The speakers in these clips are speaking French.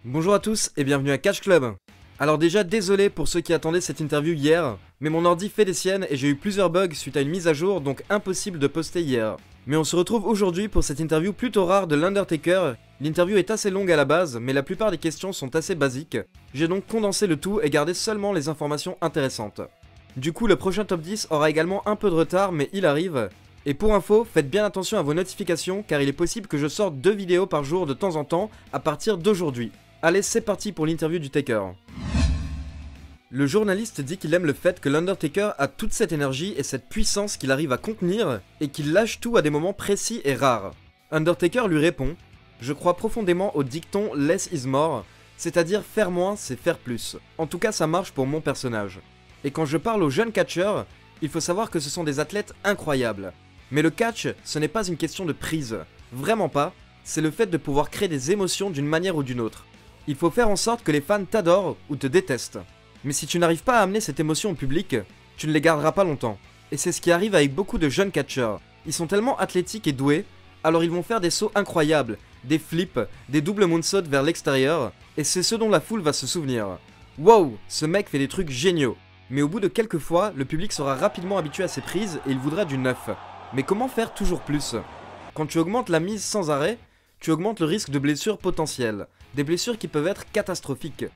Bonjour à tous et bienvenue à Catch Club. Alors déjà désolé pour ceux qui attendaient cette interview hier, mais mon ordi fait des siennes et j'ai eu plusieurs bugs suite à une mise à jour, donc impossible de poster hier. Mais on se retrouve aujourd'hui pour cette interview plutôt rare de l'Undertaker. L'interview est assez longue à la base, mais la plupart des questions sont assez basiques. J'ai donc condensé le tout et gardé seulement les informations intéressantes. Du coup le prochain top 10 aura également un peu de retard, mais il arrive. Et pour info, faites bien attention à vos notifications car il est possible que je sorte 2 vidéos par jour de temps en temps à partir d'aujourd'hui. Allez, c'est parti pour l'interview du Taker. Le journaliste dit qu'il aime le fait que l'Undertaker a toute cette énergie et cette puissance qu'il arrive à contenir et qu'il lâche tout à des moments précis et rares. Undertaker lui répond « Je crois profondément au dicton « less is more », c'est-à-dire faire moins c'est faire plus. En tout cas ça marche pour mon personnage. Et quand je parle aux jeunes catcheurs, il faut savoir que ce sont des athlètes incroyables. Mais le catch, ce n'est pas une question de prise, vraiment pas, c'est le fait de pouvoir créer des émotions d'une manière ou d'une autre. Il faut faire en sorte que les fans t'adorent ou te détestent. Mais si tu n'arrives pas à amener cette émotion au public, tu ne les garderas pas longtemps. Et c'est ce qui arrive avec beaucoup de jeunes catcheurs. Ils sont tellement athlétiques et doués, alors ils vont faire des sauts incroyables, des flips, des doubles moonsaults vers l'extérieur, et c'est ce dont la foule va se souvenir. Wow, ce mec fait des trucs géniaux. Mais au bout de quelques fois, le public sera rapidement habitué à ses prises et il voudra du neuf. Mais comment faire toujours plus? Quand tu augmentes la mise sans arrêt, tu augmentes le risque de blessures potentielles, des blessures qui peuvent être catastrophiques.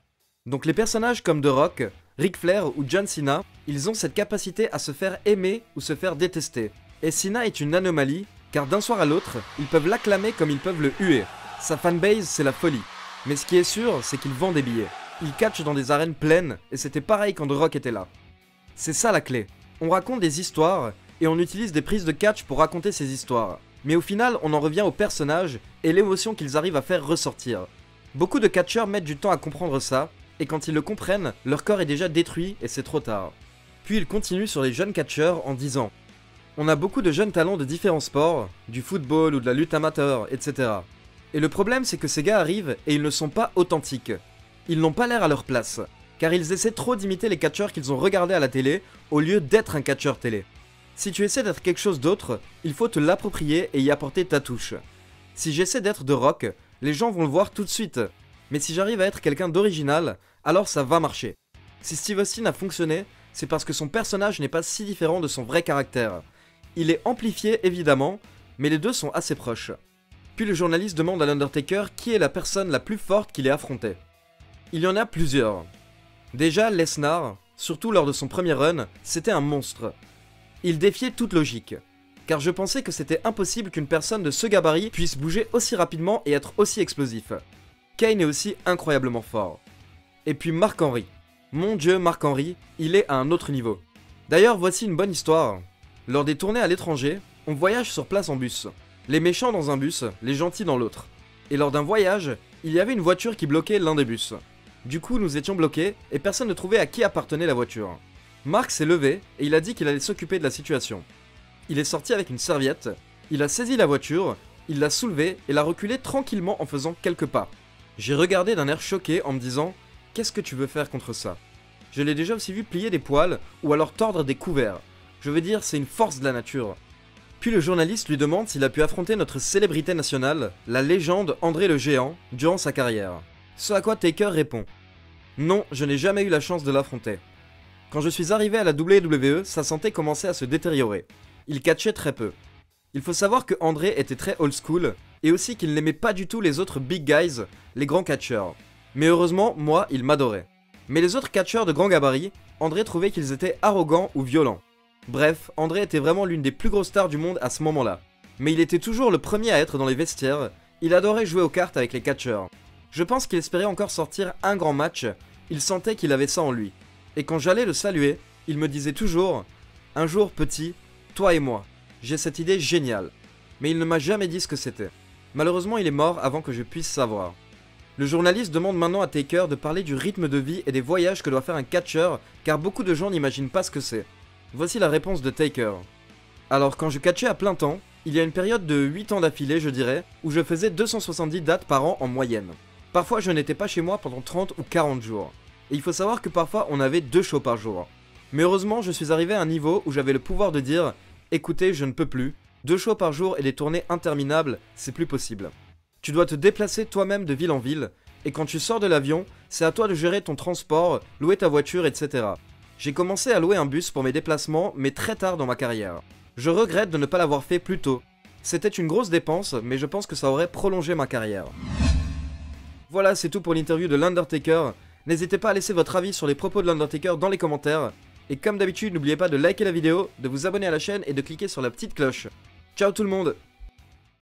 Donc les personnages comme The Rock, Ric Flair ou John Cena, ils ont cette capacité à se faire aimer ou se faire détester. Et Cena est une anomalie, car d'un soir à l'autre, ils peuvent l'acclamer comme ils peuvent le huer. Sa fanbase, c'est la folie. Mais ce qui est sûr, c'est qu'il vend des billets. Il catch dans des arènes pleines, et c'était pareil quand The Rock était là. C'est ça la clé. On raconte des histoires, et on utilise des prises de catch pour raconter ces histoires. Mais au final, on en revient aux personnages et l'émotion qu'ils arrivent à faire ressortir. Beaucoup de catcheurs mettent du temps à comprendre ça, et quand ils le comprennent, leur corps est déjà détruit et c'est trop tard. Puis il continue sur les jeunes catcheurs en disant « On a beaucoup de jeunes talents de différents sports, du football ou de la lutte amateur, etc. Et le problème c'est que ces gars arrivent et ils ne sont pas authentiques. Ils n'ont pas l'air à leur place, car ils essaient trop d'imiter les catcheurs qu'ils ont regardés à la télé au lieu d'être un catcheur télé. Si tu essaies d'être quelque chose d'autre, il faut te l'approprier et y apporter ta touche. Si j'essaie d'être The Rock, les gens vont le voir tout de suite. Mais si j'arrive à être quelqu'un d'original, alors ça va marcher. Si Steve Austin a fonctionné, c'est parce que son personnage n'est pas si différent de son vrai caractère. Il est amplifié évidemment, mais les deux sont assez proches. Puis le journaliste demande à l'Undertaker qui est la personne la plus forte qu'il ait affrontée. Il y en a plusieurs. Déjà Lesnar, surtout lors de son premier run, c'était un monstre. Il défiait toute logique, car je pensais que c'était impossible qu'une personne de ce gabarit puisse bouger aussi rapidement et être aussi explosif. Kane est aussi incroyablement fort. Et puis Mark Henry. Mon dieu, Mark Henry, il est à un autre niveau. D'ailleurs, voici une bonne histoire. Lors des tournées à l'étranger, on voyage sur place en bus. Les méchants dans un bus, les gentils dans l'autre. Et lors d'un voyage, il y avait une voiture qui bloquait l'un des bus. Du coup, nous étions bloqués et personne ne trouvait à qui appartenait la voiture. Mark s'est levé et il a dit qu'il allait s'occuper de la situation. Il est sorti avec une serviette, il a saisi la voiture, il l'a soulevée et l'a reculée tranquillement en faisant quelques pas. J'ai regardé d'un air choqué en me disant « Qu'est-ce que tu veux faire contre ça ?» Je l'ai déjà aussi vu plier des poils ou alors tordre des couverts. Je veux dire, c'est une force de la nature. Puis le journaliste lui demande s'il a pu affronter notre célébrité nationale, la légende André le Géant, durant sa carrière. Ce à quoi Taker répond « Non, je n'ai jamais eu la chance de l'affronter. Quand je suis arrivé à la WWE, sa santé commençait à se détériorer. Il catchait très peu. Il faut savoir que André était très old school, et aussi qu'il n'aimait pas du tout les autres big guys, les grands catcheurs. Mais heureusement, moi, il m'adorait. Mais les autres catcheurs de grand gabarit, André trouvait qu'ils étaient arrogants ou violents. Bref, André était vraiment l'une des plus grosses stars du monde à ce moment-là. Mais il était toujours le premier à être dans les vestiaires, il adorait jouer aux cartes avec les catcheurs. Je pense qu'il espérait encore sortir un grand match, il sentait qu'il avait ça en lui. Et quand j'allais le saluer, il me disait toujours « Un jour, petit, toi et moi, j'ai cette idée géniale. » Mais il ne m'a jamais dit ce que c'était. Malheureusement, il est mort avant que je puisse savoir. Le journaliste demande maintenant à Taker de parler du rythme de vie et des voyages que doit faire un catcheur, car beaucoup de gens n'imaginent pas ce que c'est. Voici la réponse de Taker. Alors, quand je catchais à plein temps, il y a une période de 8 ans d'affilée, je dirais, où je faisais 270 dates par an en moyenne. Parfois, je n'étais pas chez moi pendant 30 ou 40 jours. Et il faut savoir que parfois on avait 2 shows par jour. Mais heureusement je suis arrivé à un niveau où j'avais le pouvoir de dire « Écoutez, je ne peux plus, 2 shows par jour et des tournées interminables, c'est plus possible. Tu dois te déplacer toi-même de ville en ville, Et quand tu sors de l'avion, c'est à toi de gérer ton transport, louer ta voiture, etc. J'ai commencé à louer un bus pour mes déplacements, mais très tard dans ma carrière. Je regrette de ne pas l'avoir fait plus tôt. C'était une grosse dépense, mais je pense que ça aurait prolongé ma carrière. Voilà, c'est tout pour l'interview de l'Undertaker. N'hésitez pas à laisser votre avis sur les propos de l'Undertaker dans les commentaires. Et comme d'habitude, n'oubliez pas de liker la vidéo, de vous abonner à la chaîne et de cliquer sur la petite cloche. Ciao tout le monde!